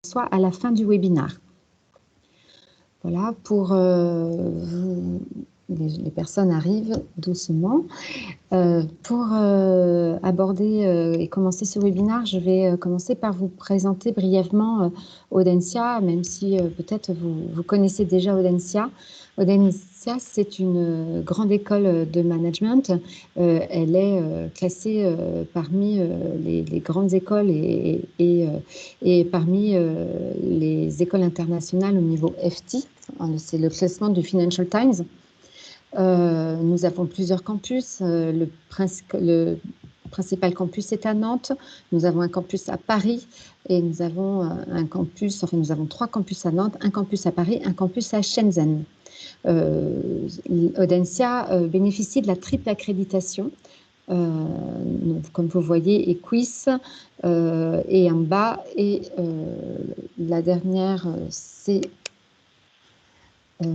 soit à la fin du webinaire. Voilà, pour les personnes arrivent doucement. Pour aborder et commencer ce webinaire, je vais commencer par vous présenter brièvement Audencia, même si peut-être vous connaissez déjà Audencia. Audencia, c'est une grande école de management. Elle est classée parmi les grandes écoles et parmi les écoles internationales au niveau FT. C'est le classement du Financial Times. Nous avons plusieurs campus. Le principal campus est à Nantes. Nous avons un campus à Paris et nous avons nous avons 3 campus à Nantes, un campus à Paris, un campus à Shenzhen. Audencia bénéficie de la triple accréditation. Donc, comme vous voyez, EQUIS et en bas, et la dernière, c'est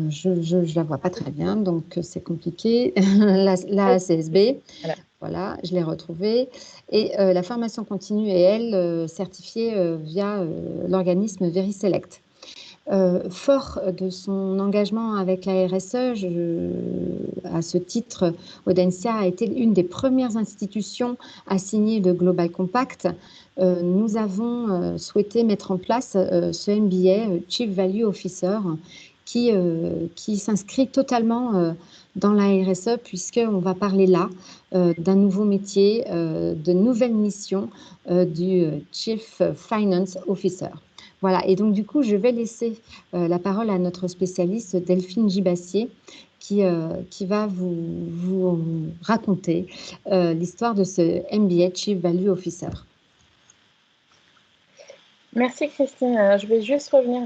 je la vois pas très bien, donc c'est compliqué. La CSB, voilà, je l'ai retrouvée. Et la formation continue est, elle, certifiée via l'organisme VeriSelect. Fort de son engagement avec la RSE, à ce titre, Audencia a été une des premières institutions à signer le Global Compact. Nous avons souhaité mettre en place ce MBA, Chief Value Officer, qui s'inscrit totalement dans la RSE, puisqu'on va parler là d'un nouveau métier, de nouvelles missions du Chief Finance Officer. Voilà, et donc du coup, je vais laisser la parole à notre spécialiste Delphine Gibassier qui va vous raconter l'histoire de ce MBA Chief Value Officer. Merci Christine. Je vais juste revenir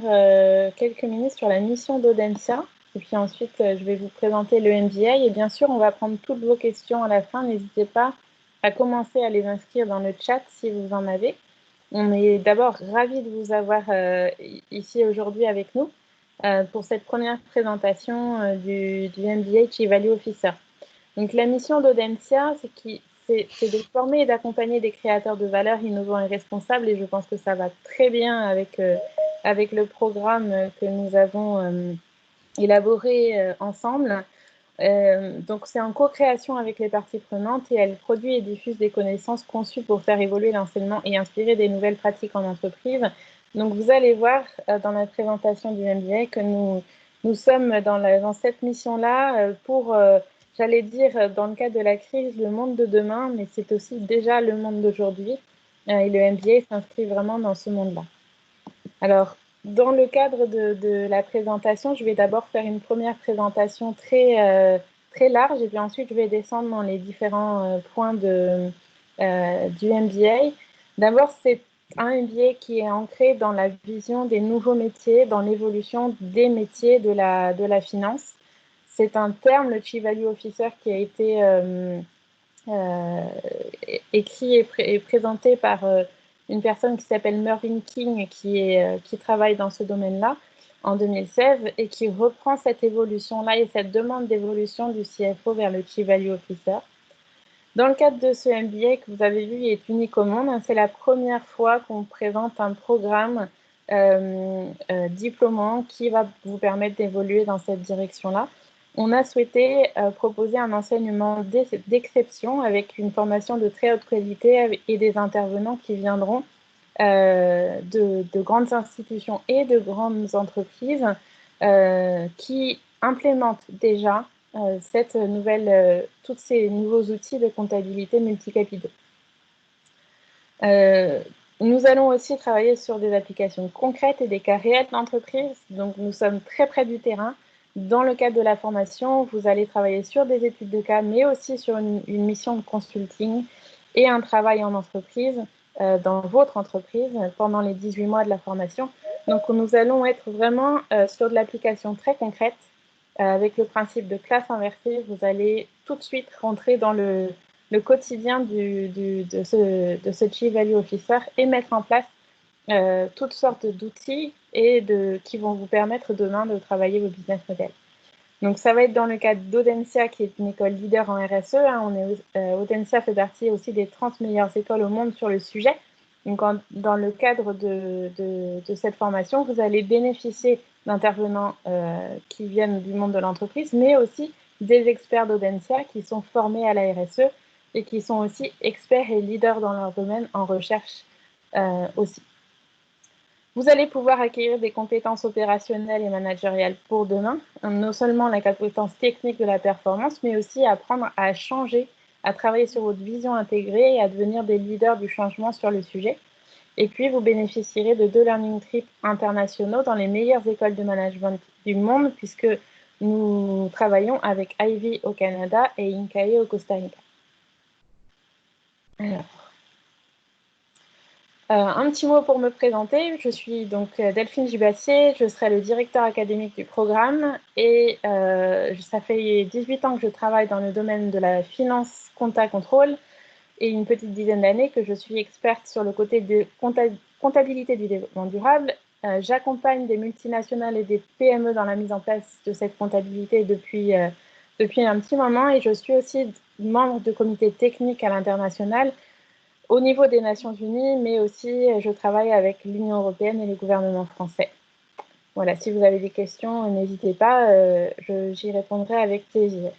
quelques minutes sur la mission d'Audencia et puis ensuite je vais vous présenter le MBA et bien sûr on va prendre toutes vos questions à la fin. N'hésitez pas à commencer à les inscrire dans le chat si vous en avez. On est d'abord ravis de vous avoir ici aujourd'hui avec nous pour cette première présentation du MBA Chief Value Officer. Donc la mission d'Audencia, c'est de former et d'accompagner des créateurs de valeur innovants et responsables, et je pense que ça va très bien avec le programme que nous avons élaboré ensemble. Donc c'est en co-création avec les parties prenantes et elle produit et diffuse des connaissances conçues pour faire évoluer l'enseignement et inspirer des nouvelles pratiques en entreprise. Donc vous allez voir dans la présentation du MBA que nous sommes dans cette mission-là pour... j'allais dire, dans le cadre de la crise, le monde de demain, mais c'est aussi déjà le monde d'aujourd'hui. Et le MBA s'inscrit vraiment dans ce monde-là. Alors, dans le cadre de la présentation, je vais d'abord faire une première présentation très large, et puis ensuite, je vais descendre dans les différents points du MBA. D'abord, c'est un MBA qui est ancré dans la vision des nouveaux métiers, dans l'évolution des métiers de la finance. C'est un terme, le Chief Value Officer, qui a été écrit et présenté par une personne qui s'appelle Mervyn King, qui travaille dans ce domaine-là en 2016 et qui reprend cette évolution-là et cette demande d'évolution du CFO vers le Chief Value Officer. Dans le cadre de ce MBA que vous avez vu, il est unique au monde. C'est la première fois qu'on présente un programme diplômant qui va vous permettre d'évoluer dans cette direction-là. On a souhaité proposer un enseignement d'exception avec une formation de très haute qualité et des intervenants qui viendront de grandes institutions et de grandes entreprises qui implémentent déjà tous ces nouveaux outils de comptabilité multicapitaux. Nous allons aussi travailler sur des applications concrètes et des cas réels d'entreprise. Donc, nous sommes très près du terrain. Dans le cadre de la formation, vous allez travailler sur des études de cas, mais aussi sur une mission de consulting et un travail en entreprise, dans votre entreprise, pendant les 18 mois de la formation. Donc, nous allons être vraiment sur de l'application très concrète, avec le principe de classe inversée. Vous allez tout de suite rentrer dans le quotidien de ce Chief Value Officer et mettre en place toutes sortes d'outils qui vont vous permettre demain de travailler vos business models. Donc, ça va être dans le cadre d'Audencia, qui est une école leader en RSE. Audencia fait partie aussi des 30 meilleures écoles au monde sur le sujet. Donc, dans le cadre de cette formation, vous allez bénéficier d'intervenants qui viennent du monde de l'entreprise, mais aussi des experts d'Audencia qui sont formés à la RSE et qui sont aussi experts et leaders dans leur domaine en recherche aussi. Vous allez pouvoir acquérir des compétences opérationnelles et managériales pour demain, non seulement la compétence technique de la performance, mais aussi apprendre à changer, à travailler sur votre vision intégrée et à devenir des leaders du changement sur le sujet. Et puis, vous bénéficierez de 2 learning trips internationaux dans les meilleures écoles de management du monde, puisque nous travaillons avec Ivy au Canada et Incae au Costa Rica. Alors, un petit mot pour me présenter. Je suis donc Delphine Gibassier, je serai le directeur académique du programme et ça fait 18 ans que je travaille dans le domaine de la finance, compta, contrôle et une petite dizaine d'années que je suis experte sur le côté de comptabilité du développement durable. J'accompagne des multinationales et des PME dans la mise en place de cette comptabilité depuis un petit moment et je suis aussi membre de comité technique à l'international au niveau des Nations Unies, mais aussi je travaille avec l'Union européenne et le gouvernement français. Voilà, si vous avez des questions, n'hésitez pas, j'y répondrai avec plaisir.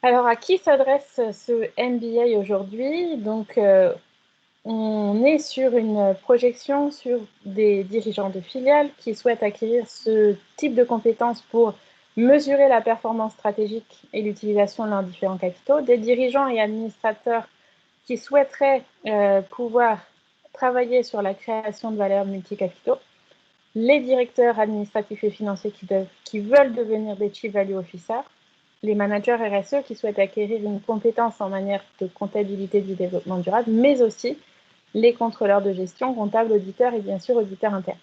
Alors, à qui s'adresse ce MBA aujourd'hui? Donc, on est sur une projection sur des dirigeants de filiales qui souhaitent acquérir ce type de compétences pour mesurer la performance stratégique et l'utilisation de leurs différents capitaux, des dirigeants et administrateurs qui souhaiteraient pouvoir travailler sur la création de valeurs multicapitaux, les directeurs administratifs et financiers qui veulent devenir des Chief Value Officers, les managers RSE qui souhaitent acquérir une compétence en matière de comptabilité du développement durable, mais aussi les contrôleurs de gestion, comptables, auditeurs et bien sûr auditeurs internes.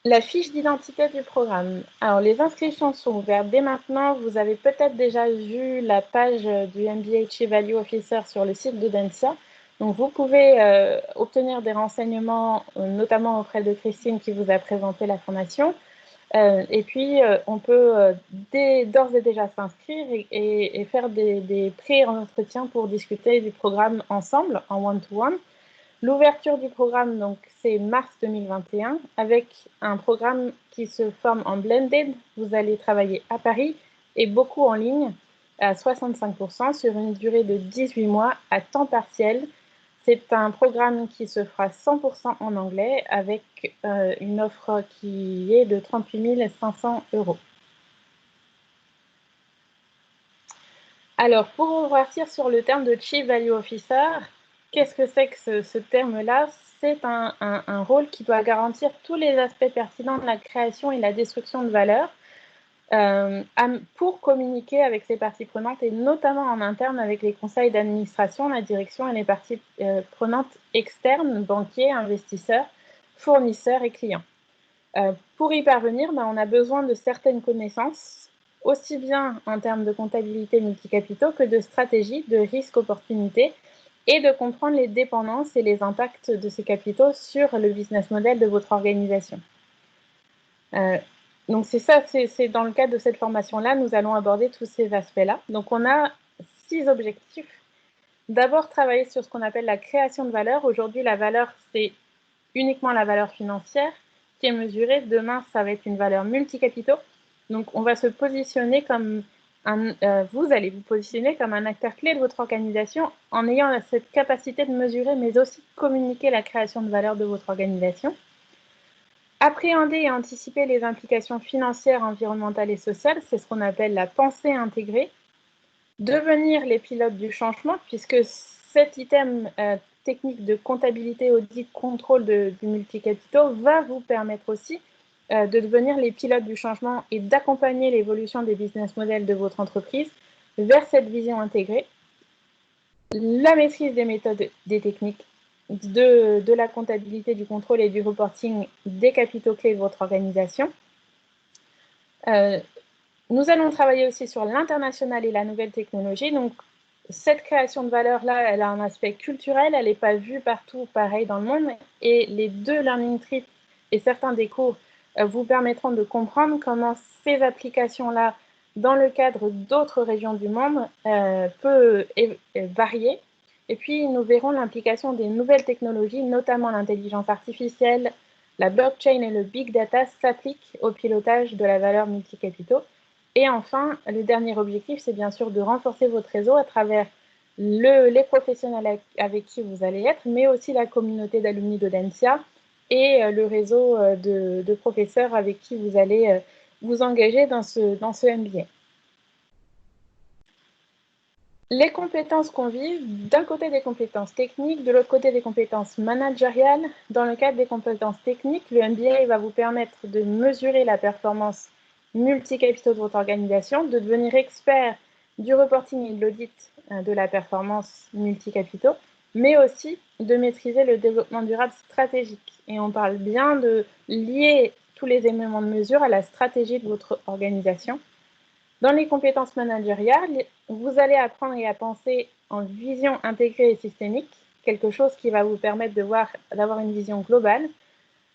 La fiche d'identité du programme. Alors, les inscriptions sont ouvertes dès maintenant. Vous avez peut-être déjà vu la page du MBA Chief Value Officer sur le site d'Audencia. Donc, vous pouvez obtenir des renseignements, notamment auprès de Christine qui vous a présenté la formation. Et puis, on peut d'ores et déjà s'inscrire et faire des pré-entretiens pour discuter du programme ensemble, en one-to-one. L'ouverture du programme, donc, c'est mars 2021, avec un programme qui se forme en blended. Vous allez travailler à Paris et beaucoup en ligne, à 65%, sur une durée de 18 mois à temps partiel. C'est un programme qui se fera 100% en anglais, avec une offre qui est de 38 500 €. Alors, pour repartir sur le terme de Chief Value Officer, qu'est-ce que c'est que ce terme-là? C'est un rôle qui doit garantir tous les aspects pertinents de la création et la destruction de valeur pour communiquer avec ses parties prenantes et notamment en interne avec les conseils d'administration, la direction et les parties prenantes externes, banquiers, investisseurs, fournisseurs et clients. Pour y parvenir, on a besoin de certaines connaissances, aussi bien en termes de comptabilité multicapitaux que de stratégie, de risque-opportunité, et de comprendre les dépendances et les impacts de ces capitaux sur le business model de votre organisation. Donc c'est ça, c'est dans le cadre de cette formation-là, nous allons aborder tous ces aspects-là. Donc on a 6 objectifs. D'abord, travailler sur ce qu'on appelle la création de valeur. Aujourd'hui, la valeur, c'est uniquement la valeur financière qui est mesurée. Demain, ça va être une valeur multicapitaux. Donc on va se positionner comme vous allez vous positionner comme un acteur clé de votre organisation en ayant cette capacité de mesurer, mais aussi communiquer la création de valeur de votre organisation. Appréhender et anticiper les implications financières, environnementales et sociales, c'est ce qu'on appelle la pensée intégrée. Devenir les pilotes du changement, puisque cet item technique de comptabilité, audit, contrôle du multicapitaux va vous permettre aussi de devenir les pilotes du changement et d'accompagner l'évolution des business models de votre entreprise vers cette vision intégrée. La maîtrise des méthodes, des techniques, de la comptabilité, du contrôle et du reporting des capitaux clés de votre organisation. Nous allons travailler aussi sur l'international et la nouvelle technologie. Donc, cette création de valeur-là, elle a un aspect culturel, elle n'est pas vue partout pareil dans le monde. Et les 2 learning trips et certains des cours vous permettront de comprendre comment ces applications-là dans le cadre d'autres régions du monde peut varier. Et puis, nous verrons l'implication des nouvelles technologies, notamment l'intelligence artificielle, la blockchain et le big data s'appliquent au pilotage de la valeur multicapitaux. Et enfin, le dernier objectif, c'est bien sûr de renforcer votre réseau à travers les professionnels avec qui vous allez être, mais aussi la communauté d'alumni d'Audencia et le réseau de professeurs avec qui vous allez vous engager dans ce MBA. Les compétences qu'on vise, d'un côté des compétences techniques, de l'autre côté des compétences managériales. Dans le cadre des compétences techniques, le MBA va vous permettre de mesurer la performance multicapitaux de votre organisation, de devenir expert du reporting et de l'audit de la performance multicapitaux, mais aussi de maîtriser le développement durable stratégique. Et on parle bien de lier tous les éléments de mesure à la stratégie de votre organisation. Dans les compétences managériales, vous allez apprendre à penser en vision intégrée et systémique, quelque chose qui va vous permettre d'avoir une vision globale,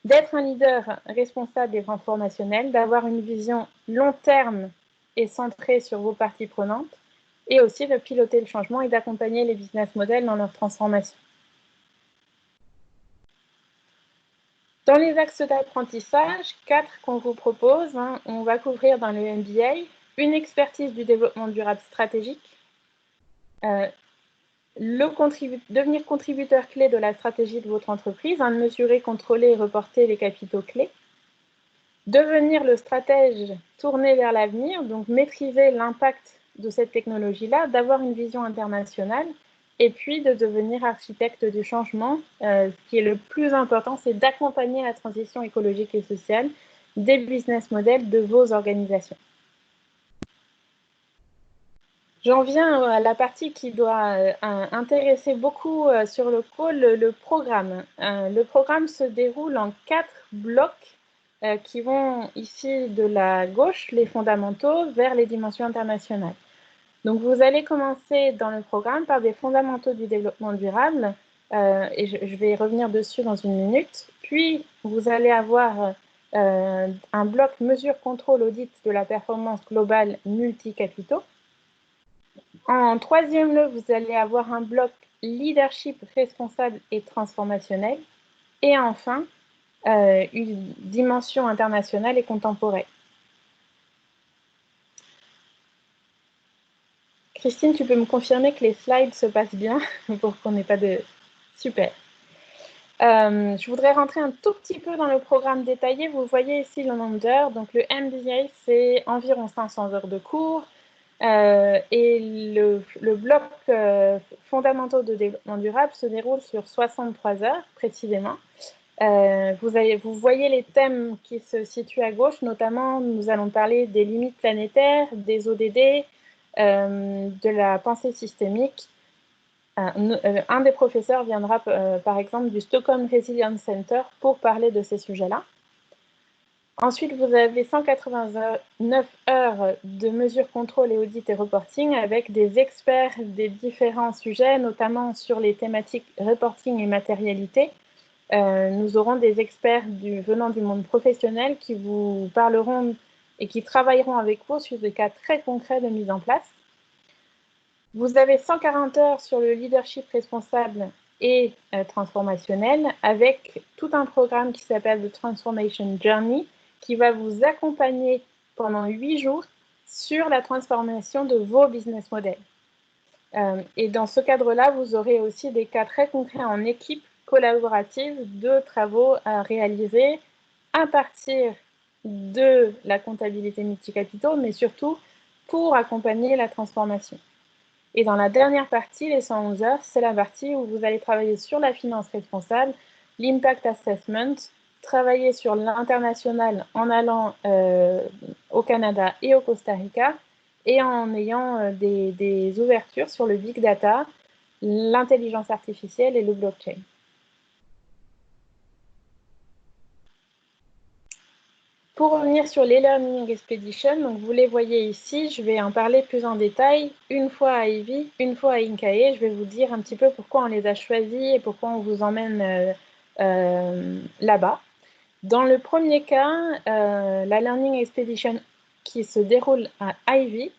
d'être un leader responsable des transformationnels, d'avoir une vision long terme et centrée sur vos parties prenantes, et aussi de piloter le changement et d'accompagner les business models dans leur transformation. Dans les axes d'apprentissage, 4 qu'on vous propose, on va couvrir dans le MBA une expertise du développement durable stratégique, devenir contributeur clé de la stratégie de votre entreprise, mesurer, contrôler et reporter les capitaux clés, devenir le stratège tourné vers l'avenir, donc maîtriser l'impact de cette technologie-là, d'avoir une vision internationale, et puis de devenir architecte du changement. Ce qui est le plus important, c'est d'accompagner la transition écologique et sociale des business models de vos organisations. J'en viens à la partie qui doit intéresser beaucoup sur le call, le programme. Le programme se déroule en 4 blocs qui vont ici de la gauche, les fondamentaux, vers les dimensions internationales. Donc, vous allez commencer dans le programme par des fondamentaux du développement durable, et je vais revenir dessus dans une minute. Puis, vous allez avoir un bloc mesure, contrôle, audit de la performance globale multicapitaux. En troisième lieu, vous allez avoir un bloc leadership responsable et transformationnel. Et enfin, une dimension internationale et contemporaine. Christine, tu peux me confirmer que les slides se passent bien pour qu'on n'ait pas de... Super. Je voudrais rentrer un tout petit peu dans le programme détaillé. Vous voyez ici le nombre d'heures. Donc, le MBA, c'est environ 500 heures de cours. Et le bloc fondamentaux de développement durable se déroule sur 63 heures précisément. Vous voyez les thèmes qui se situent à gauche, notamment nous allons parler des limites planétaires, des ODD, de la pensée systémique. Un des professeurs viendra par exemple du Stockholm Resilience Center pour parler de ces sujets-là. Ensuite, vous avez 189 heures de mesures, contrôle et audit et reporting avec des experts des différents sujets, notamment sur les thématiques reporting et matérialité. Nous aurons des experts venant du monde professionnel qui vous parleront et qui travailleront avec vous sur des cas très concrets de mise en place. Vous avez 140 heures sur le leadership responsable et transformationnel avec tout un programme qui s'appelle The Transformation Journey qui va vous accompagner pendant 8 jours sur la transformation de vos business models. Et dans ce cadre-là, vous aurez aussi des cas très concrets en équipe collaborative de travaux à réaliser à partir de la comptabilité multicapitaux, mais surtout pour accompagner la transformation. Et dans la dernière partie, les 111 heures, c'est la partie où vous allez travailler sur la finance responsable, l'impact assessment, travailler sur l'international en allant au Canada et au Costa Rica et en ayant des ouvertures sur le big data, l'intelligence artificielle et le blockchain. Pour revenir sur l'e-learning expedition, donc vous les voyez ici, je vais en parler plus en détail, une fois à Ivy, une fois à Incae. Je vais vous dire un petit peu pourquoi on les a choisis et pourquoi on vous emmène là-bas. Dans le premier cas, la Learning Expedition qui se déroule à Ivy.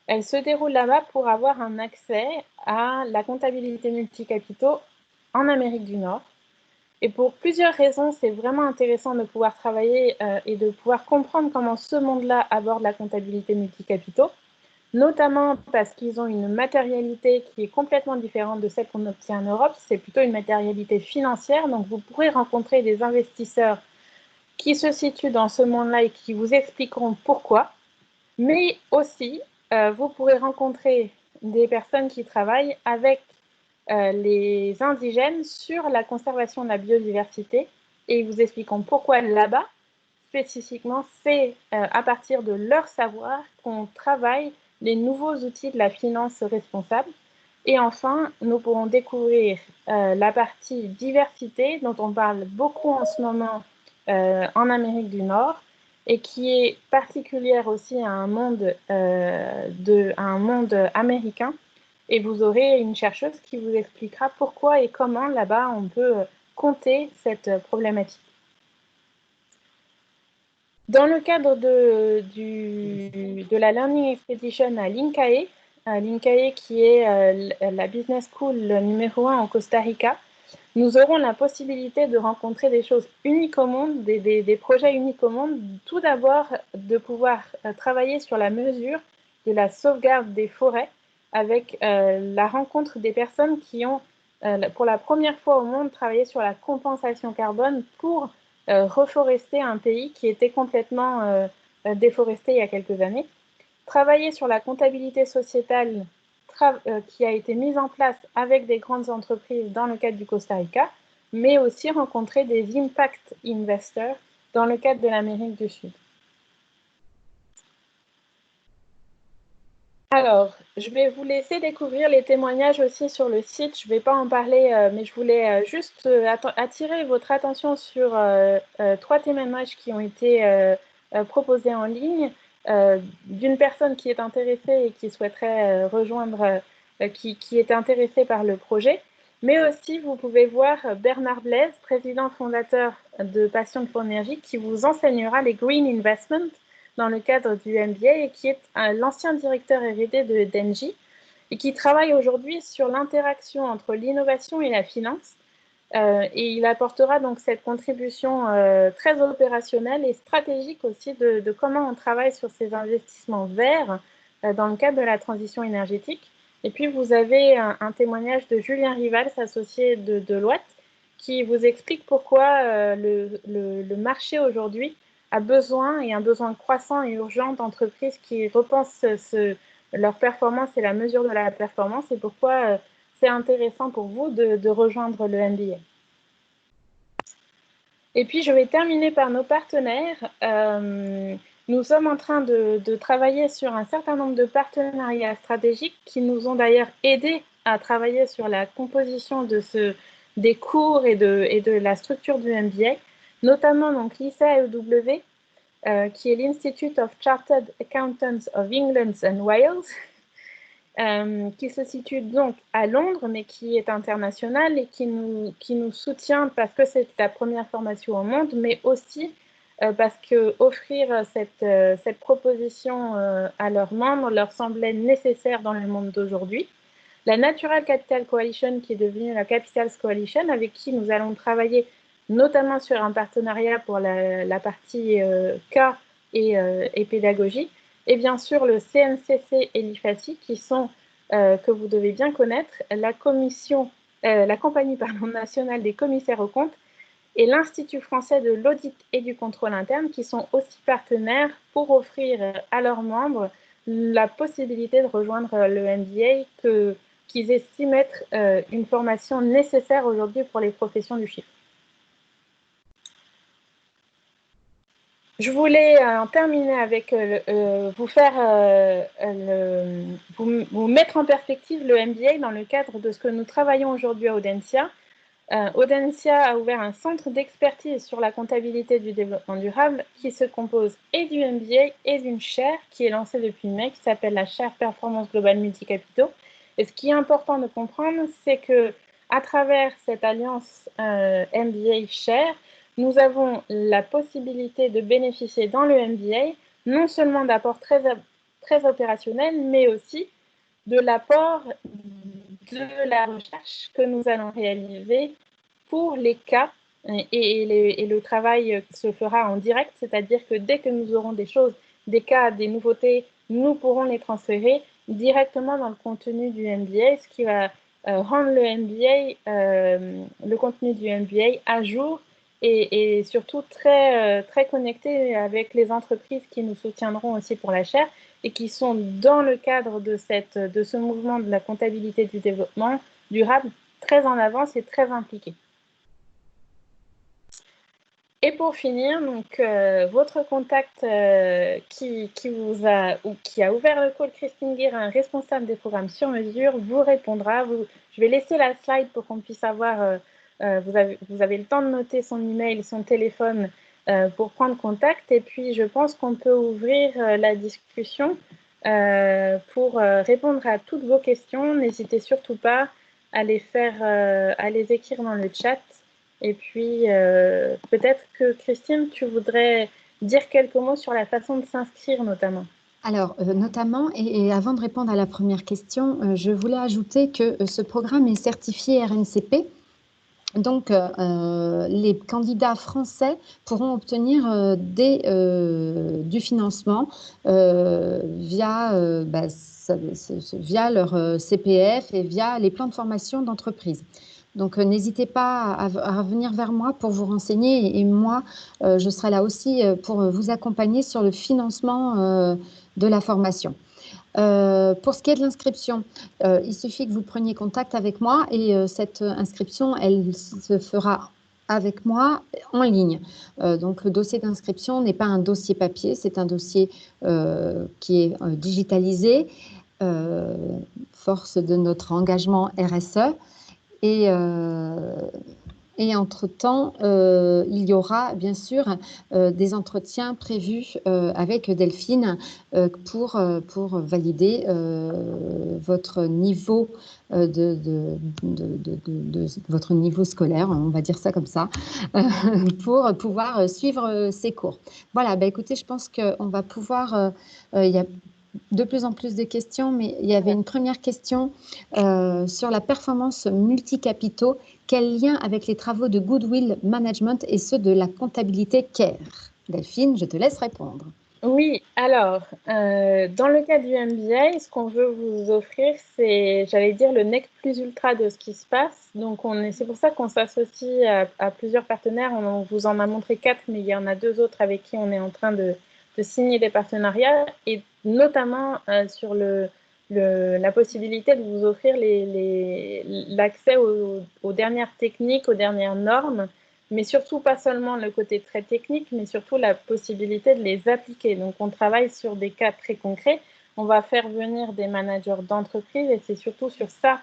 Elle se déroule là-bas pour avoir un accès à la comptabilité multicapitaux en Amérique du Nord. Et pour plusieurs raisons, c'est vraiment intéressant de pouvoir travailler et de pouvoir comprendre comment ce monde-là aborde la comptabilité multicapitaux, notamment parce qu'ils ont une matérialité qui est complètement différente de celle qu'on obtient en Europe. C'est plutôt une matérialité financière, donc vous pourrez rencontrer des investisseurs qui se situent dans ce monde-là et qui vous expliqueront pourquoi, mais aussi vous pourrez rencontrer des personnes qui travaillent avec les indigènes sur la conservation de la biodiversité et ils vous expliqueront pourquoi là-bas, spécifiquement, c'est à partir de leur savoir qu'on travaille les nouveaux outils de la finance responsable. Et enfin, nous pourrons découvrir la partie diversité dont on parle beaucoup en ce moment en Amérique du Nord et qui est particulière aussi à un monde américain. Et vous aurez une chercheuse qui vous expliquera pourquoi et comment là-bas on peut compter cette problématique. Dans le cadre de la Learning Expedition à l'INCAE qui est la business school numéro 1 au Costa Rica, nous aurons la possibilité de rencontrer des choses uniques au monde, des projets uniques au monde. Tout d'abord, de pouvoir travailler sur la mesure de la sauvegarde des forêts avec la rencontre des personnes qui ont, pour la première fois au monde, travaillé sur la compensation carbone pour reforester un pays qui était complètement déforesté il y a quelques années. Travailler sur la comptabilité sociétale qui a été mise en place avec des grandes entreprises dans le cadre du Costa Rica, mais aussi rencontrer des impact investors dans le cadre de l'Amérique du Sud. Alors, je vais vous laisser découvrir les témoignages aussi sur le site. Je ne vais pas en parler, mais je voulais juste attirer votre attention sur 3 témoignages qui ont été proposés en ligne d'une personne qui est intéressée et qui souhaiterait rejoindre, qui est intéressée par le projet. Mais aussi, vous pouvez voir Bernard Blaise, président fondateur de Passion pour l'énergie, qui vous enseignera les Green Investments dans le cadre du MBA et qui est l'ancien directeur R&D de d'Engie et qui travaille aujourd'hui sur l'interaction entre l'innovation et la finance. Et il apportera donc cette contribution très opérationnelle et stratégique aussi de comment on travaille sur ces investissements verts dans le cadre de la transition énergétique. Et puis, vous avez un témoignage de Julien Rivals, associé de Deloitte, qui vous explique pourquoi le marché aujourd'hui a besoin, et un besoin croissant et urgent d'entreprises qui repensent leur performance et la mesure de la performance et pourquoi c'est intéressant pour vous de rejoindre le MBA. Et puis, je vais terminer par nos partenaires. Nous sommes en train de travailler sur un certain nombre de partenariats stratégiques qui nous ont d'ailleurs aidés à travailler sur la composition des cours et de la structure du MBA, notamment donc l'ICAEW, qui est l'Institute of Chartered Accountants of England and Wales, qui se situe donc à Londres, mais qui est international et qui nous soutient parce que c'est la première formation au monde, mais aussi parce que offrir cette proposition à leurs membres leur semblait nécessaire dans le monde d'aujourd'hui. La Natural Capital Coalition, qui est devenue la Capitals Coalition, avec qui nous allons travailler notamment sur un partenariat pour la partie cas et pédagogie, et bien sûr le CNCC et l'IFACI, qui sont, que vous devez bien connaître, la compagnie nationale des commissaires aux comptes et l'Institut français de l'audit et du contrôle interne, qui sont aussi partenaires pour offrir à leurs membres la possibilité de rejoindre le MBA qu'ils estiment être une formation nécessaire aujourd'hui pour les professions du chiffre. Je voulais en terminer avec vous mettre en perspective le MBA dans le cadre de ce que nous travaillons aujourd'hui à Audencia. Audencia a ouvert un centre d'expertise sur la comptabilité du développement durable qui se compose et du MBA et d'une chaire qui est lancée depuis mai, qui s'appelle la chaire Performance Globale Multicapitaux. Et ce qui est important de comprendre, c'est que à travers cette alliance MBA chaire, nous avons la possibilité de bénéficier dans le MBA non seulement d'apport très opérationnel, mais aussi de l'apport de la recherche que nous allons réaliser pour les cas et le travail se fera en direct, c'est-à-dire que dès que nous aurons des choses, des cas, des nouveautés, nous pourrons les transférer directement dans le contenu du MBA, ce qui va rendre le contenu du MBA à jour et surtout très connecté avec les entreprises qui nous soutiendront aussi pour la chaire et qui sont dans le cadre de ce mouvement de la comptabilité du développement durable très en avance et très impliqués. Et pour finir, donc, votre contact qui a ouvert le call, Christine Guérin, responsable des programmes sur mesure, vous répondra. Je vais laisser la slide pour qu'on puisse avoir, vous avez le temps de noter son email, son téléphone pour prendre contact. Et puis, je pense qu'on peut ouvrir la discussion pour répondre à toutes vos questions. N'hésitez surtout pas à les écrire dans le chat. Et puis, peut-être que Christine, tu voudrais dire quelques mots sur la façon de s'inscrire notamment. Alors, notamment, et avant de répondre à la première question, je voulais ajouter que ce programme est certifié RNCP. Donc, les candidats français pourront obtenir du financement via leur CPF et via les plans de formation d'entreprise. Donc, n'hésitez pas à revenir vers moi pour vous renseigner et moi, je serai là aussi pour vous accompagner sur le financement de la formation. Pour ce qui est de l'inscription, il suffit que vous preniez contact avec moi et cette inscription, elle se fera avec moi en ligne. Donc, le dossier d'inscription n'est pas un dossier papier, c'est un dossier qui est digitalisé, force de notre engagement RSE. Et entre-temps, il y aura bien sûr des entretiens prévus avec Delphine pour valider votre niveau votre niveau scolaire, on va dire ça comme ça, pour pouvoir suivre ces cours. Voilà, bah, écoutez, je pense qu'on va pouvoir, il y a de plus en plus de questions, mais il y avait une première question sur la performance multicapitaux. Quel lien avec les travaux de Goodwill Management et ceux de la comptabilité CARE? Delphine, je te laisse répondre. Oui, alors, dans le cas du MBA, ce qu'on veut vous offrir, c'est, j'allais dire, le nec plus ultra de ce qui se passe. Donc, c'est pour ça qu'on s'associe à plusieurs partenaires. On vous en a montré 4, mais il y en a 2 autres avec qui on est en train de signer des partenariats, et notamment sur la possibilité de vous offrir l'accès aux dernières techniques, aux dernières normes, mais surtout pas seulement le côté très technique, mais surtout la possibilité de les appliquer. Donc, on travaille sur des cas très concrets. On va faire venir des managers d'entreprise et c'est surtout sur ça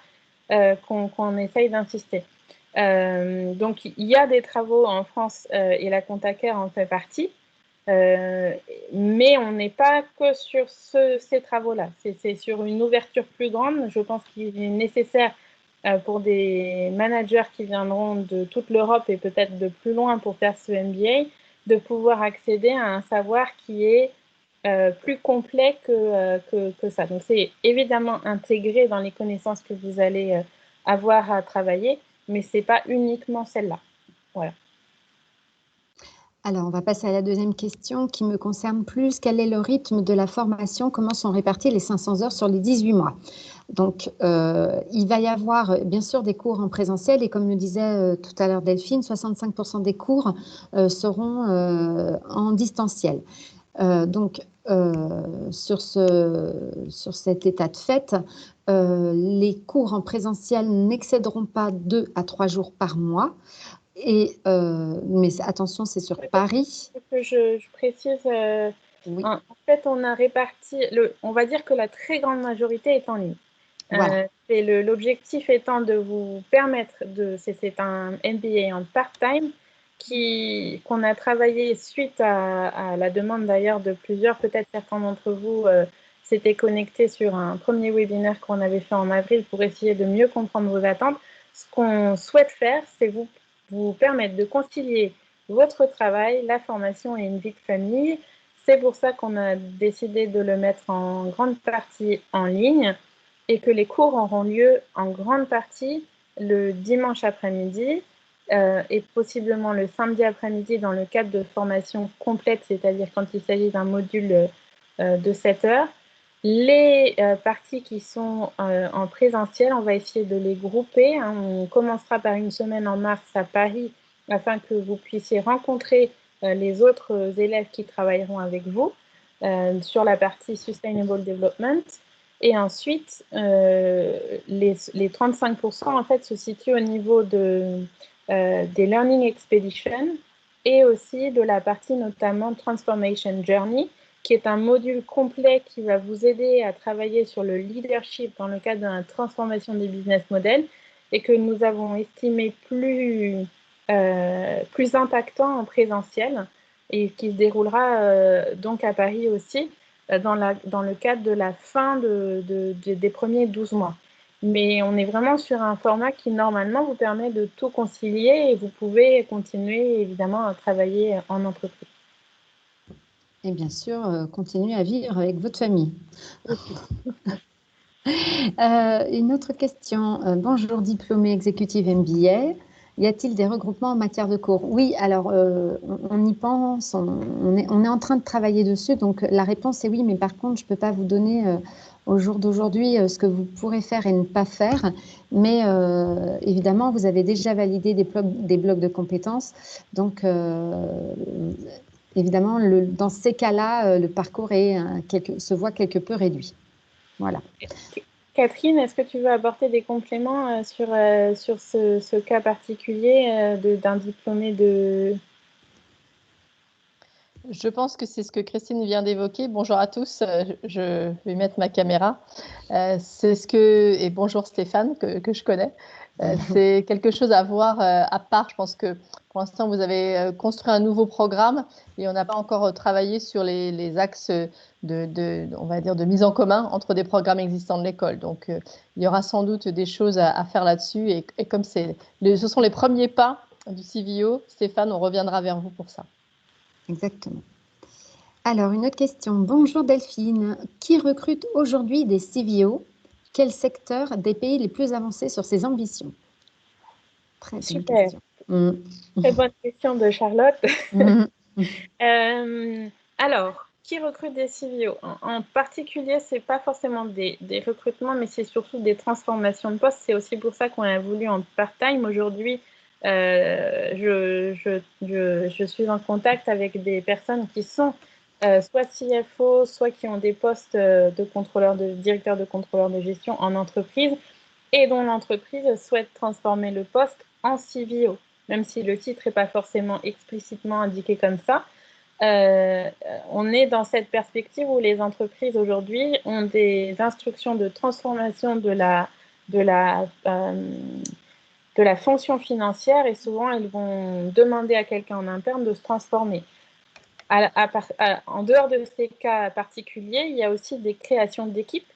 qu'on essaye d'insister. Donc, il y a des travaux en France et la ComptaCare en fait partie. Mais on n'est pas que sur ces travaux-là. C'est sur une ouverture plus grande. Je pense qu'il est nécessaire pour des managers qui viendront de toute l'Europe et peut-être de plus loin pour faire ce MBA, de pouvoir accéder à un savoir qui est plus complet que ça. Donc, c'est évidemment intégré dans les connaissances que vous allez avoir à travailler, mais ce n'est pas uniquement celle-là. Voilà. Alors, on va passer à la deuxième question qui me concerne plus. Quel est le rythme de la formation? Comment sont réparties les 500 heures sur les 18 mois? Donc, il va y avoir bien sûr des cours en présentiel et comme me disait tout à l'heure Delphine, 65% des cours seront en distanciel. Donc, sur cet état de fait, les cours en présentiel n'excéderont pas 2 à 3 jours par mois. Mais attention, c'est sur Paris. Je précise, Oui. en fait, on a réparti, on va dire que la très grande majorité est en ligne. Voilà. L'objectif étant de vous permettre c'est un MBA en part-time qu'on a travaillé suite à la demande d'ailleurs de plusieurs, peut-être certains d'entre vous s'étaient connectés sur un premier webinaire qu'on avait fait en avril pour essayer de mieux comprendre vos attentes. Ce qu'on souhaite faire, c'est vous permettre de concilier votre travail, la formation et une vie de famille C'est pour ça qu'on a décidé de le mettre en grande partie en ligne et que les cours auront lieu en grande partie le dimanche après-midi et possiblement le samedi après-midi dans le cadre de formation complète, c'est-à-dire quand il s'agit d'un module de 7 heures. Les parties qui sont en présentiel, on va essayer de les grouper. Hein. On commencera par une semaine en mars à Paris afin que vous puissiez rencontrer les autres élèves qui travailleront avec vous sur la partie Sustainable Development. Et ensuite, les 35% en fait se situent au niveau des Learning Expeditions et aussi de la partie notamment Transformation Journey, qui est un module complet qui va vous aider à travailler sur le leadership dans le cadre de la transformation des business models et que nous avons estimé plus impactant en présentiel et qui se déroulera donc à Paris aussi dans le cadre de la fin des premiers 12 mois. Mais on est vraiment sur un format qui normalement vous permet de tout concilier et vous pouvez continuer évidemment à travailler en entreprise. Et bien sûr, continuer à vivre avec votre famille. Une autre question. Bonjour, diplômé exécutive MBA. Y a-t-il des regroupements en matière de cours? Oui, alors on y pense, on est en train de travailler dessus. Donc la réponse est oui, mais par contre, je ne peux pas vous donner au jour d'aujourd'hui ce que vous pourrez faire et ne pas faire. Mais évidemment, vous avez déjà validé des blocs de compétences. Donc évidemment, dans ces cas-là, le parcours se voit quelque peu réduit. Voilà. Catherine, est-ce que tu veux apporter des compléments sur ce cas particulier d'un diplômé de... Je pense que c'est ce que Christine vient d'évoquer. Bonjour à tous, je vais mettre ma caméra. Et bonjour Stéphane, que je connais. C'est quelque chose à voir à part. Je pense que pour l'instant, vous avez construit un nouveau programme et on n'a pas encore travaillé sur les axes on va dire, de mise en commun entre des programmes existants de l'école. Donc, il y aura sans doute des choses à faire là-dessus. Et comme ce sont les premiers pas du CVO, Stéphane, on reviendra vers vous pour ça. Exactement. Alors, une autre question. Bonjour Delphine. Qui recrute aujourd'hui des CVO? Quel secteur des pays les plus avancés sur ses ambitions? Très bonne question. Très bonne question de Charlotte. Alors, qui recrute des CVO? En particulier, ce n'est pas forcément des recrutements, mais c'est surtout des transformations de postes. C'est aussi pour ça qu'on a voulu en part-time. Aujourd'hui, je suis en contact avec des personnes qui sont soit CFO, soit qui ont des postes de directeur de contrôleur de gestion en entreprise et dont l'entreprise souhaite transformer le poste en CVO, même si le titre n'est pas forcément explicitement indiqué comme ça. On est dans cette perspective où les entreprises aujourd'hui ont des instructions de transformation de la fonction financière et souvent elles vont demander à quelqu'un en interne de se transformer. En dehors de ces cas particuliers, il y a aussi des créations d'équipes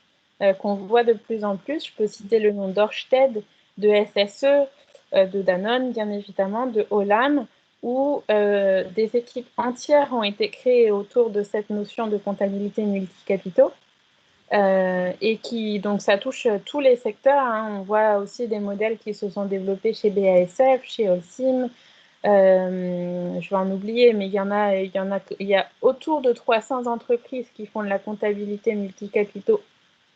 qu'on voit de plus en plus. Je peux citer le nom d'Orsted, de SSE, de Danone, bien évidemment, de Olam, où des équipes entières ont été créées autour de cette notion de comptabilité multicapitaux. Et donc ça touche tous les secteurs. Hein. On voit aussi des modèles qui se sont développés chez BASF, chez Holcim. Je vais en oublier, mais il y a autour de 300 entreprises qui font de la comptabilité multicapitaux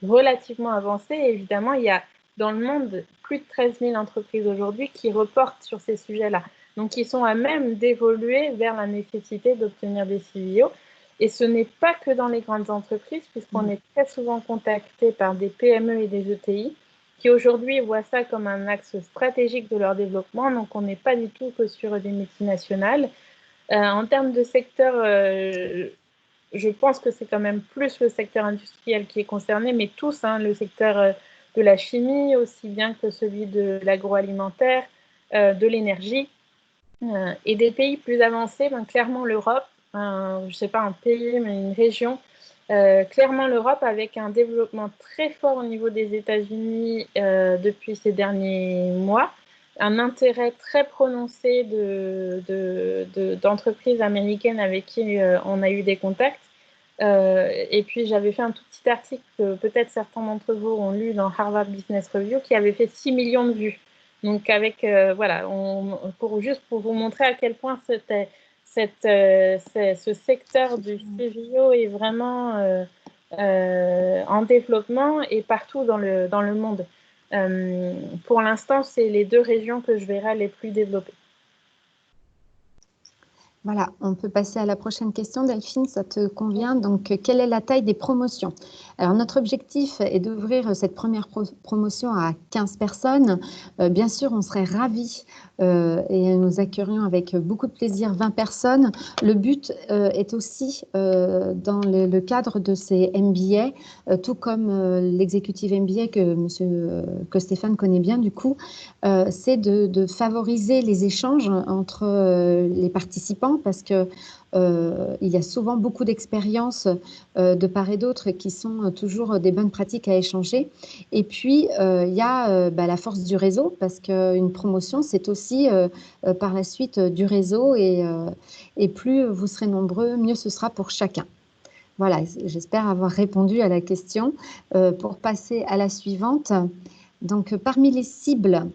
relativement avancée. Et évidemment, il y a dans le monde plus de 13 000 entreprises aujourd'hui qui reportent sur ces sujets-là. Donc, qui sont à même d'évoluer vers la nécessité d'obtenir des CVO. Et ce n'est pas que dans les grandes entreprises, puisqu'on est très souvent contacté par des PME et des ETI qui aujourd'hui voient ça comme un axe stratégique de leur développement. Donc, on n'est pas du tout que sur des multinationales. En termes de secteur, je pense que c'est quand même plus le secteur industriel qui est concerné, mais tous, hein, le secteur de la chimie, aussi bien que celui de l'agroalimentaire, de l'énergie, et des pays plus avancés, clairement l'Europe, je ne sais pas un pays, mais une région, clairement l'Europe avec un développement très fort au niveau des États-Unis depuis ces derniers mois, un intérêt très prononcé d'entreprises américaines avec qui on a eu des contacts. Et puis, j'avais fait un tout petit article que peut-être certains d'entre vous ont lu dans Harvard Business Review qui avait fait 6 millions de vues. Donc, avec, voilà, juste pour vous montrer à quel point ce secteur du CVO est vraiment en développement et partout dans le monde. Pour l'instant, c'est les 2 régions que je verrai les plus développées. Voilà, on peut passer à la prochaine question. Delphine, ça te convient? Donc, quelle est la taille des promotions? Alors, notre objectif est d'ouvrir cette première promotion à 15 personnes. Bien sûr, on serait ravis et nous accueillerions avec beaucoup de plaisir 20 personnes. Le but est aussi, dans le cadre de ces MBA, tout comme l'exécutive MBA que Stéphane connaît bien du coup, c'est de favoriser les échanges entre les participants parce que il y a souvent beaucoup d'expériences de part et d'autre qui sont toujours des bonnes pratiques à échanger. Et puis, il y a la force du réseau parce qu'une promotion, c'est aussi par la suite du réseau et plus vous serez nombreux, mieux ce sera pour chacun. Voilà, j'espère avoir répondu à la question. Pour passer à la suivante, donc parmi les cibles,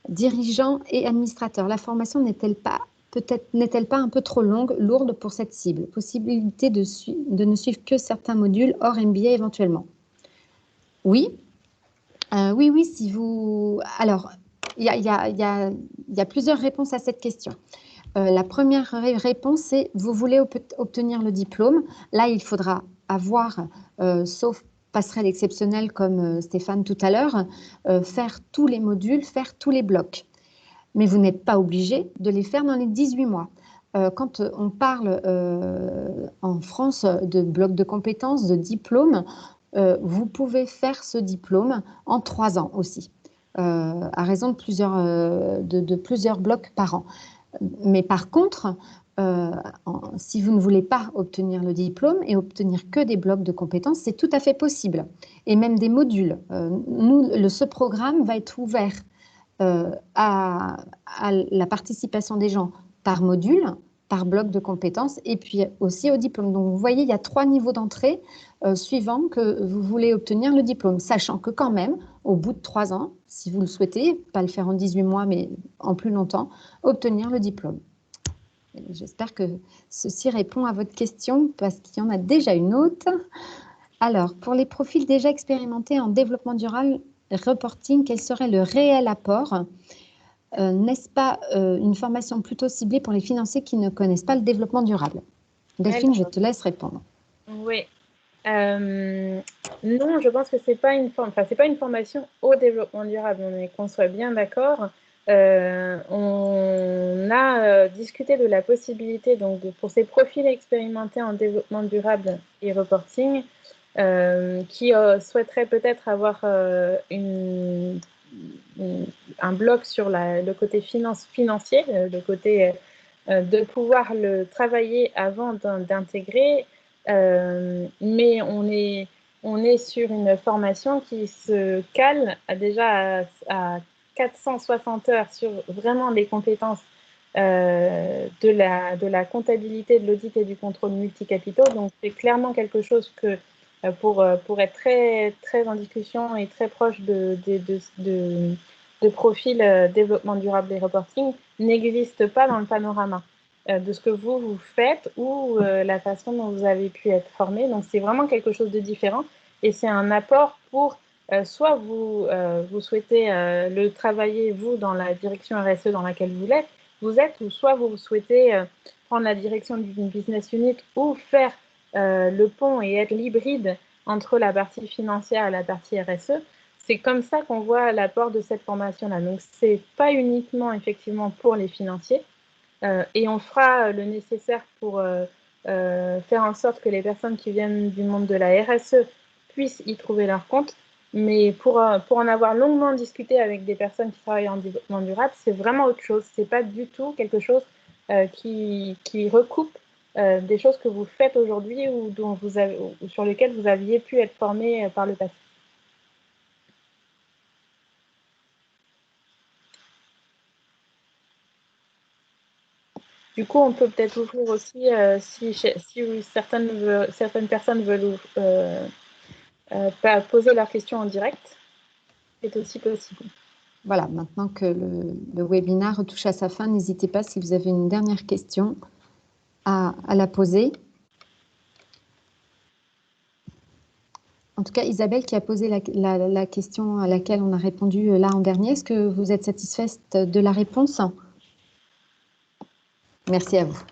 dirigeants et administrateurs, la formation n'est-elle pas un peu trop lourde pour cette cible? Possibilité de ne suivre que certains modules hors MBA éventuellement. Oui, oui, si vous... Alors, il y a plusieurs réponses à cette question. La première réponse, c'est vous voulez obtenir le diplôme. Là, il faudra avoir, sauf passerelle exceptionnelle comme Stéphane tout à l'heure, faire tous les modules, faire tous les blocs. Mais vous n'êtes pas obligé de les faire dans les 18 mois. Quand on parle en France de bloc de compétences, de diplôme, vous pouvez faire ce diplôme en 3 ans aussi, à raison de plusieurs blocs par an. Mais par contre, si vous ne voulez pas obtenir le diplôme et obtenir que des blocs de compétences, c'est tout à fait possible. Et même des modules. Ce programme va être ouvert à la participation des gens par module, par bloc de compétences et puis aussi au diplôme. Donc, vous voyez, il y a 3 niveaux d'entrée suivant que vous voulez obtenir le diplôme, sachant que quand même, au bout de 3 ans, si vous le souhaitez, pas le faire en 18 mois, mais en plus longtemps, obtenir le diplôme. J'espère que ceci répond à votre question parce qu'il y en a déjà une autre. Alors, pour les profils déjà expérimentés en développement durable, reporting, quel serait le réel apport? N'est-ce pas une formation plutôt ciblée pour les financiers qui ne connaissent pas le développement durable? Delphine, je te laisse répondre. Oui. Non, je pense que c'est pas une formation au développement durable, qu'on soit bien d'accord. On a discuté de la possibilité, donc, pour ces profils expérimentés en développement durable et reporting, qui souhaiteraient peut-être avoir un bloc sur le côté financier, le côté de pouvoir le travailler avant d'intégrer. Mais on est sur une formation qui se cale déjà à 460 heures sur vraiment les compétences de la comptabilité, de l'audit et du contrôle multicapitaux. Donc, c'est clairement quelque chose que, pour être très, très en discussion et très proche de profils développement durable et reporting, n'existe pas dans le panorama de ce que vous faites ou la façon dont vous avez pu être formé. Donc, c'est vraiment quelque chose de différent et c'est un apport pour soit vous souhaitez le travailler, vous, dans la direction RSE dans laquelle vous êtes, ou soit vous souhaitez prendre la direction d'une business unit ou faire le pont et être l'hybride entre la partie financière et la partie RSE. C'est comme ça qu'on voit l'apport de cette formation-là. Donc, ce n'est pas uniquement effectivement pour les financiers. Et on fera le nécessaire pour faire en sorte que les personnes qui viennent du monde de la RSE puissent y trouver leur compte. Mais pour en avoir longuement discuté avec des personnes qui travaillent en développement durable, c'est vraiment autre chose. Ce n'est pas du tout quelque chose qui recoupe des choses que vous faites aujourd'hui ou sur lesquelles vous aviez pu être formé par le passé. Du coup, on peut peut-être ouvrir aussi, si certaines personnes veulent poser leurs questions en direct, c'est aussi possible. Voilà, maintenant que le webinaire touche à sa fin, n'hésitez pas si vous avez une dernière question à la poser. En tout cas, Isabelle qui a posé la question à laquelle on a répondu là en dernier, est-ce que vous êtes satisfaite de la réponse? Merci à vous.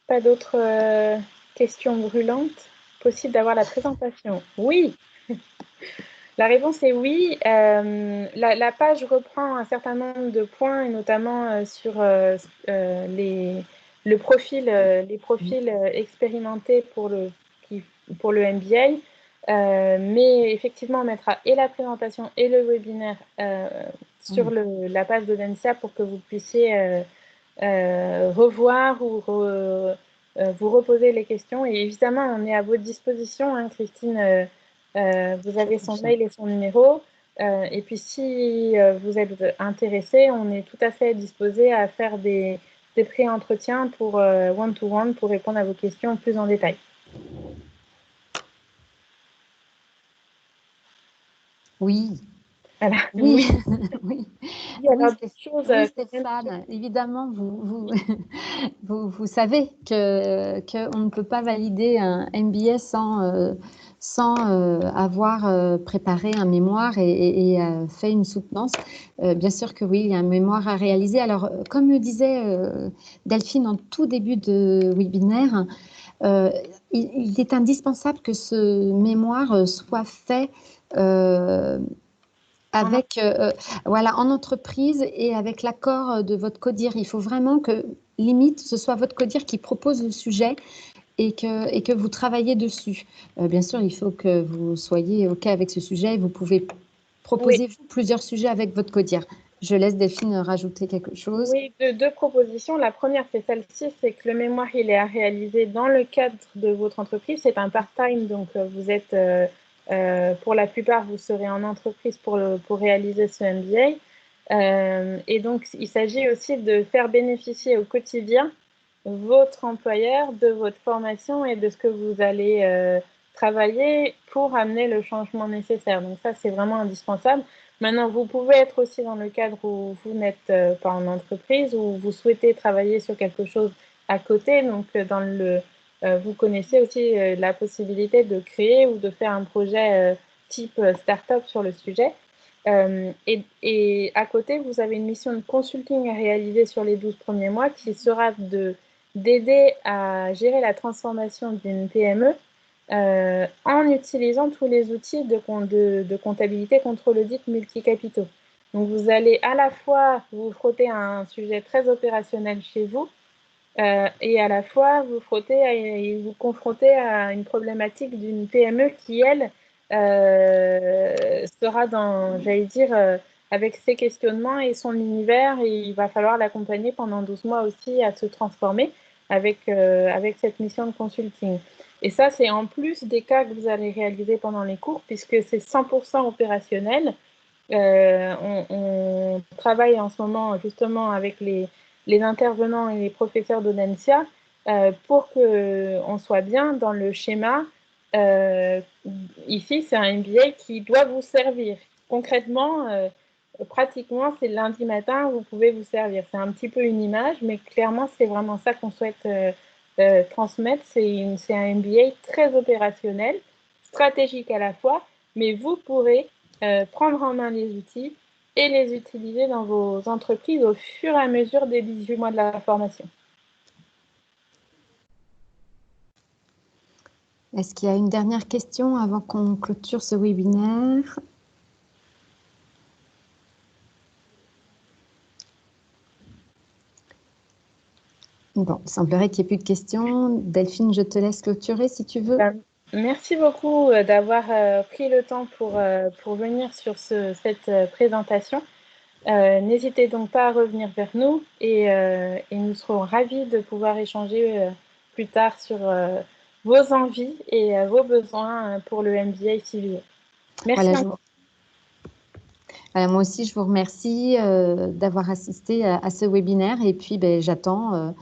Pas d'autres questions brûlantes? Possible d'avoir la présentation? Oui. La réponse est oui. La page reprend un certain nombre de points, et notamment sur les profils expérimentés pour le MBA. Mais effectivement, on mettra et la présentation et le webinaire sur la page d'Audencia pour que vous puissiez revoir ou vous reposer les questions. Et évidemment, on est à votre disposition, hein, Christine. Vous avez son mail et son numéro. Et puis, si vous êtes intéressé, on est tout à fait disposé à faire des pré-entretiens pour one-to-one pour répondre à vos questions plus en détail. Oui. Voilà. Oui, oui. Oui, Stéphane, évidemment, vous savez qu'on ne peut pas valider un MBA sans avoir préparé un mémoire et fait une soutenance. Bien sûr que oui, il y a un mémoire à réaliser. Alors, comme le disait Delphine en tout début de webinaire, il est indispensable que ce mémoire soit fait avec, voilà, en entreprise et avec l'accord de votre codir. Il faut vraiment que, limite, ce soit votre codir qui propose le sujet et que vous travaillez dessus. Bien sûr, il faut que vous soyez OK avec ce sujet. Vous pouvez proposer plusieurs sujets avec votre codir. Je laisse Delphine rajouter quelque chose. Oui, deux propositions. La première, c'est celle-ci, c'est que le mémoire, il est à réaliser dans le cadre de votre entreprise. C'est un part-time, donc vous êtes, pour la plupart, vous serez en entreprise pour réaliser ce MBA. Et donc, il s'agit aussi de faire bénéficier au quotidien votre employeur de votre formation et de ce que vous allez travailler pour amener le changement nécessaire. Donc ça, c'est vraiment indispensable. Maintenant, vous pouvez être aussi dans le cadre où vous n'êtes pas en entreprise, où vous souhaitez travailler sur quelque chose à côté. Donc, vous connaissez aussi la possibilité de créer ou de faire un projet type start-up sur le sujet. Et à côté, vous avez une mission de consulting à réaliser sur les 12 premiers mois qui sera d'aider à gérer la transformation d'une PME en utilisant tous les outils de comptabilité contrôle audit multicapitaux. Donc, vous allez à la fois vous frotter à un sujet très opérationnel chez vous et à la fois vous confronter à une problématique d'une PME qui, elle, sera j'allais dire, avec ses questionnements et son univers, et il va falloir l'accompagner pendant 12 mois aussi à se transformer avec cette mission de consulting. Et ça, c'est en plus des cas que vous allez réaliser pendant les cours, puisque c'est 100% opérationnel. On travaille en ce moment justement avec les intervenants et les professeurs d'Audencia pour qu'on soit bien dans le schéma. Ici, c'est un MBA qui doit vous servir. Concrètement, pratiquement, c'est lundi matin, vous pouvez vous servir. C'est un petit peu une image, mais clairement, c'est vraiment ça qu'on souhaite transmettre. C'est un MBA très opérationnel, stratégique à la fois, mais vous pourrez prendre en main les outils et les utiliser dans vos entreprises au fur et à mesure des 18 mois de la formation. Est-ce qu'il y a une dernière question avant qu'on clôture ce webinaire? Bon, il semblerait qu'il n'y ait plus de questions. Delphine, je te laisse clôturer si tu veux. Merci beaucoup d'avoir pris le temps pour venir sur cette présentation. N'hésitez donc pas à revenir vers nous et nous serons ravis de pouvoir échanger plus tard sur vos envies et vos besoins pour le MBA CVA. Merci. Voilà, moi aussi, je vous remercie d'avoir assisté à ce webinaire et puis j'attends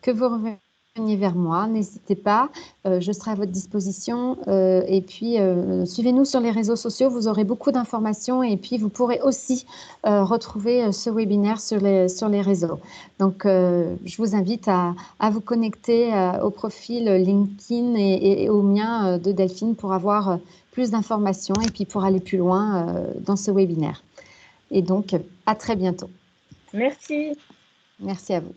que vous reveniez vers moi. N'hésitez pas, je serai à votre disposition et puis suivez-nous sur les réseaux sociaux, vous aurez beaucoup d'informations et puis vous pourrez aussi retrouver ce webinaire sur les réseaux. Donc, je vous invite à vous connecter au profil LinkedIn et au mien de Delphine pour avoir plus d'informations et puis pour aller plus loin dans ce webinaire. Et donc, à très bientôt. Merci. Merci à vous.